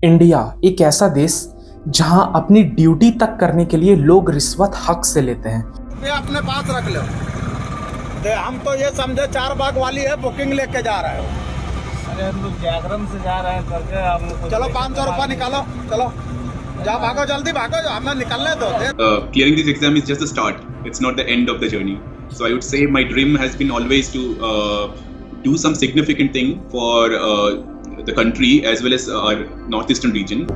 India एक ऐसा देश जहां अपनी ड्यूटी तक करने के लिए लोग रिश्वत हक से लेते हैं। ये अपने पास रख लो। हम तो ये समझे 4 बाग वाली है, बुकिंग लेके जा रहे हो। अरे हम लोग जागरण से जा रहे हैं करके हम लोग चलो 500 रुपया निकालो, चलो जाओ, भागो जल्दी भागो, हमें निकलने दो। Clearing this exam is just the start. It's not the end of the journey. So I would say my dream has been always to do some significant thing for the country as well as our northeastern region.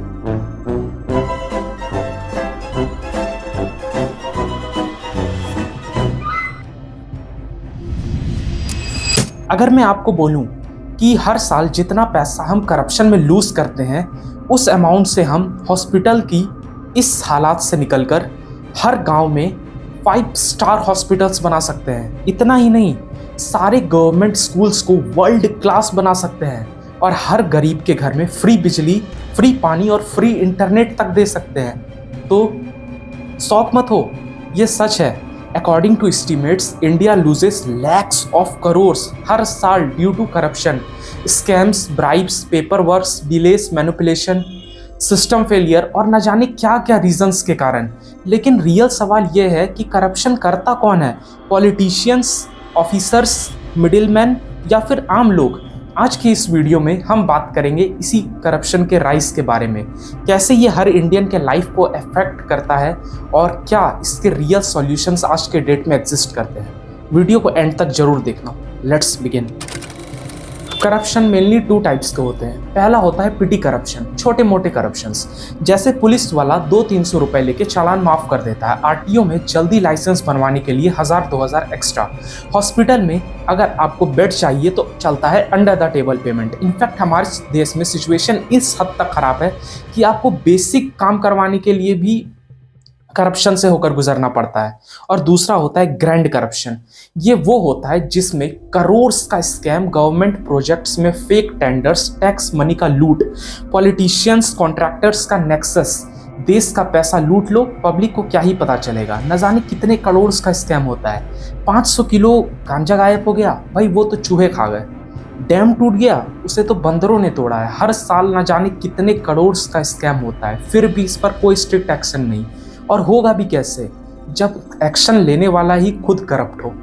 अगर मैं आपको बोलूं कि हर साल जितना पैसा हम corruption में लूज करते हैं उस अमाउंट से हम हॉस्पिटल की इस हालात से निकलकर हर गांव में 5 स्टार हॉस्पिटल्स बना सकते हैं। इतना ही नहीं, सारे गवर्नमेंट स्कूल्स को वर्ल्ड क्लास बना सकते हैं और हर गरीब के घर में फ्री बिजली, फ्री पानी और फ्री इंटरनेट तक दे सकते हैं। तो शौक मत हो, ये सच है। According to estimates, India loses lakhs of crores हर साल due to corruption, scams, bribes, paper works, delays, manipulation, system failure और न जाने क्या क्या रीजंस के कारण। लेकिन रियल सवाल यह है कि करप्शन करता कौन है? पॉलिटिशियंस, ऑफिसर्स, मिडिलमैन या फिर आम लोग? आज की इस वीडियो में हम बात करेंगे इसी करप्शन के राइज के बारे में, कैसे ये हर इंडियन के लाइफ को अफेक्ट करता है और क्या इसके रियल सॉल्यूशंस आज के डेट में एग्जिस्ट करते हैं। वीडियो को एंड तक जरूर देखना। Let's begin. Corruption mainly 2 types के होते हैं। पहला होता है पिटी करप्शन, छोटे मोटे करप्शंस, जैसे पुलिस वाला 200-300 रुपए लेके चालान माफ कर देता है। आरटीओ में जल्दी लाइसेंस बनवाने के लिए 1000-2000 एक्स्ट्रा। हॉस्पिटल में अगर आपको बेड चाहिए तो चलता है under the table payment. In fact हमारे देश में सिचुएशन इस हद तक खराब है कि आपको बेसिक काम करवाने के लिए भी करप्शन से होकर गुजरना पड़ता है। और दूसरा होता है ग्रैंड करप्शन। ये वो होता है जिसमें करोड़ का स्कैम, गवर्नमेंट प्रोजेक्ट्स में फेक टेंडर्स, टैक्स मनी का लूट, पॉलिटिशियंस, कॉन्ट्रैक्टर्स का नेक्सस, देश का पैसा लूट लो, पब्लिक को क्या ही पता चलेगा। न जाने कितने करोड़ का स्कैम होता है। 500 किलो गांजा गायब हो गया, भाई वो तो चूहे खा गए। डैम टूट गया, उसे तो बंदरों ने तोड़ा है। हर साल न जाने कितने करोड़ का स्कैम होता है, फिर भी इस पर कोई स्ट्रिक्ट एक्शन नहीं। और होगा भी कैसे जब एक्शन लेने वाला ही खुद करप्ट हो।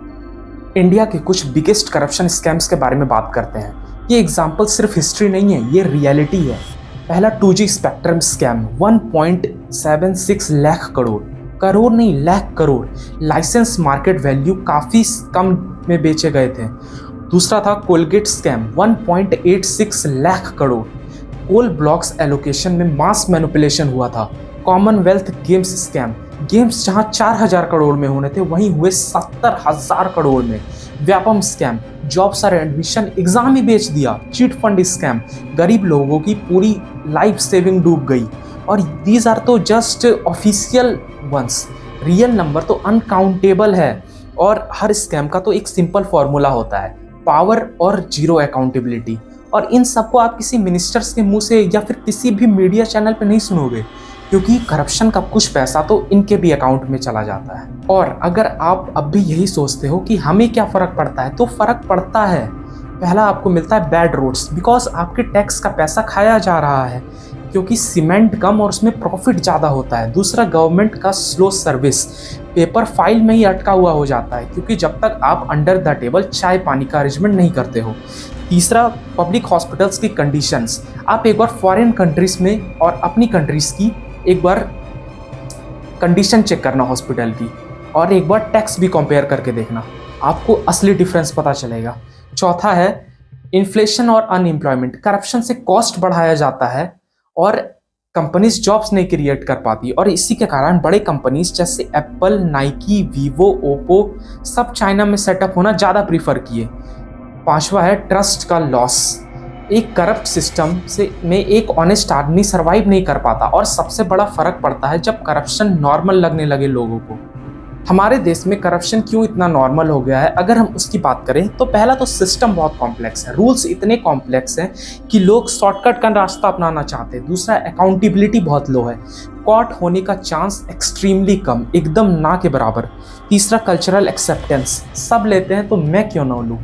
इंडिया के कुछ बिगेस्ट करप्शन स्कैम्स के बारे में बात करते हैं। ये एग्जाम्पल सिर्फ हिस्ट्री नहीं है, ये रियलिटी है। पहला 2G spectrum scam, 1.76 lakh crore, crore नहीं lakh crore. Licence market value काफ़ी कम में बेचे गए थे। दूसरा था Colgate scam, 1.86 lakh crore. Coal blocks allocation में मास मैनिपुलेशन हुआ था। कॉमनवेल्थ गेम्स स्कैम, गेम्स जहां 4000 करोड़ में होने थे वहीं हुए 70,000 करोड़ में। व्यापम स्कैम, जॉब्स और एडमिशन एग्जाम ही बेच दिया। चीट फंड स्कैम, गरीब लोगों की पूरी लाइफ सेविंग डूब गई। और दीज आर तो just official ones, real number तो अनकाउंटेबल है। और हर स्कैम का तो एक सिंपल फॉर्मूला होता है, पावर और जीरो अकाउंटेबिलिटी। और इन सबको आप किसी मिनिस्टर्स के मुंह से या फिर किसी भी मीडिया चैनल पे नहीं सुनोगे, क्योंकि करप्शन का कुछ पैसा तो इनके भी अकाउंट में चला जाता है। और अगर आप अब भी यही सोचते हो कि हमें क्या फ़र्क पड़ता है, तो फ़र्क पड़ता है। पहला, आपको मिलता है बैड रोड्स, बिकॉज आपके टैक्स का पैसा खाया जा रहा है, क्योंकि सीमेंट कम और उसमें प्रॉफिट ज़्यादा होता है। दूसरा, गवर्नमेंट का स्लो सर्विस, पेपर फाइल में ही अटका हुआ हो जाता है, क्योंकि जब तक आप अंडर द टेबल चाय पानी का अरेंजमेंट नहीं करते हो। तीसरा, पब्लिक हॉस्पिटल्स की कंडीशंस। आप एक बार फॉरेन कंट्रीज़ में और अपनी कंट्रीज़ की एक बार कंडीशन चेक करना हॉस्पिटल की, और एक बार टैक्स भी कंपेयर करके देखना, आपको असली डिफरेंस पता चलेगा। चौथा है इन्फ्लेशन और अनएम्प्लॉयमेंट। करप्शन से कॉस्ट बढ़ाया जाता है और कंपनीज जॉब्स नहीं क्रिएट कर पाती, और इसी के कारण बड़े कंपनीज जैसे एप्पल, नाइकी, वीवो, ओप्पो सब चाइना में सेटअप होना ज़्यादा प्रीफर किए। पांचवा है ट्रस्ट का लॉस। एक करप्ट सिस्टम से में एक ऑनेस्ट आदमी सरवाइव नहीं कर पाता। और सबसे बड़ा फर्क पड़ता है जब करप्शन नॉर्मल लगने लगे लोगों को। हमारे देश में करप्शन क्यों इतना नॉर्मल हो गया है, अगर हम उसकी बात करें तो पहला तो सिस्टम बहुत कॉम्प्लेक्स है, रूल्स इतने कॉम्प्लेक्स हैं कि लोग शॉर्टकट का रास्ता अपनाना चाहते हैं। दूसरा, अकाउंटेबिलिटी बहुत लो है, कॉट होने का चांस एक्सट्रीमली कम, एकदम ना के बराबर। तीसरा, कल्चरल एक्सेप्टेंस, सब लेते हैं तो मैं क्यों ना लूँ।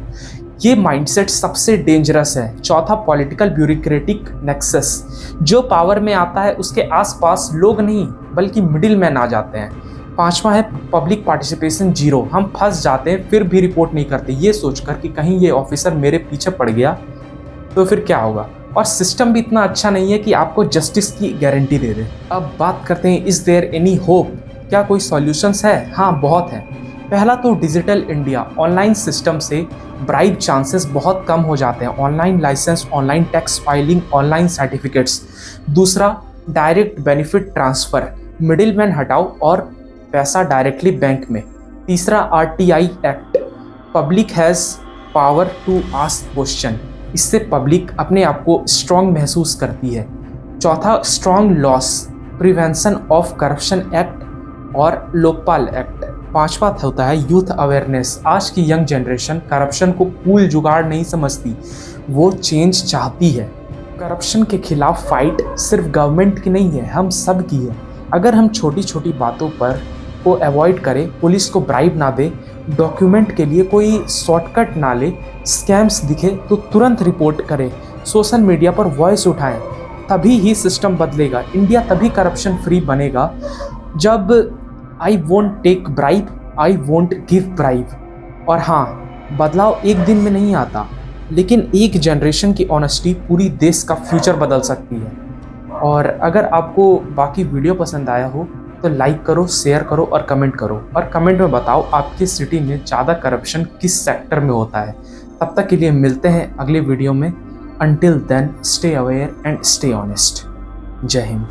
ये माइंडसेट सबसे डेंजरस है। चौथा, पॉलिटिकल ब्यूरोक्रेटिक नेक्सस, जो पावर में आता है उसके आसपास लोग नहीं बल्कि मिडिल मैन आ जाते हैं। पांचवा है पब्लिक पार्टिसिपेशन जीरो, हम फंस जाते हैं फिर भी रिपोर्ट नहीं करते, ये सोचकर कि कहीं ये ऑफिसर मेरे पीछे पड़ गया तो फिर क्या होगा। और सिस्टम भी इतना अच्छा नहीं है कि आपको जस्टिस की गारंटी दे दे। अब बात करते हैं, इज देयर एनी होप, क्या कोई सॉल्यूशंस है? हाँ, बहुत है। पहला तो डिजिटल इंडिया, ऑनलाइन सिस्टम से ब्राइब चांसेस बहुत कम हो जाते हैं। Online licence, online tax filing, online certificates. दूसरा, direct benefit transfer, middle man हटाओ और पैसा डायरेक्टली बैंक में। तीसरा, RTI act, public has power to ask question, इससे पब्लिक अपने आप को स्ट्रॉन्ग महसूस करती है। चौथा, strong laws, prevention of corruption act और लोकपाल एक्ट। पांचवा होता है यूथ अवेयरनेस, आज की यंग जनरेशन करप्शन को कूल जुगाड़ नहीं समझती, वो चेंज चाहती है। करप्शन के खिलाफ फाइट सिर्फ गवर्नमेंट की नहीं है, हम सब की है। अगर हम छोटी छोटी बातों पर को अवॉइड करें, पुलिस को ब्राइब ना दे, डॉक्यूमेंट के लिए कोई शॉर्टकट ना ले, स्कैम्स दिखे तो तुरंत रिपोर्ट करें, सोशल मीडिया पर वॉइस उठाएं, तभी ही सिस्टम बदलेगा। इंडिया तभी करप्शन फ्री बनेगा जब I won't take bribe, I won't give bribe. और हाँ, बदलाव एक दिन में नहीं आता, लेकिन एक जनरेशन की ऑनेस्टी पूरी देश का फ्यूचर बदल सकती है। और अगर आपको बाकी वीडियो पसंद आया हो तो लाइक करो, शेयर करो और कमेंट करो, और कमेंट में बताओ आपकी सिटी में ज़्यादा करप्शन किस सेक्टर में होता है। तब तक के लिए मिलते हैं अगले वीडियो में। Until then, stay aware and stay honest. जय हिंद।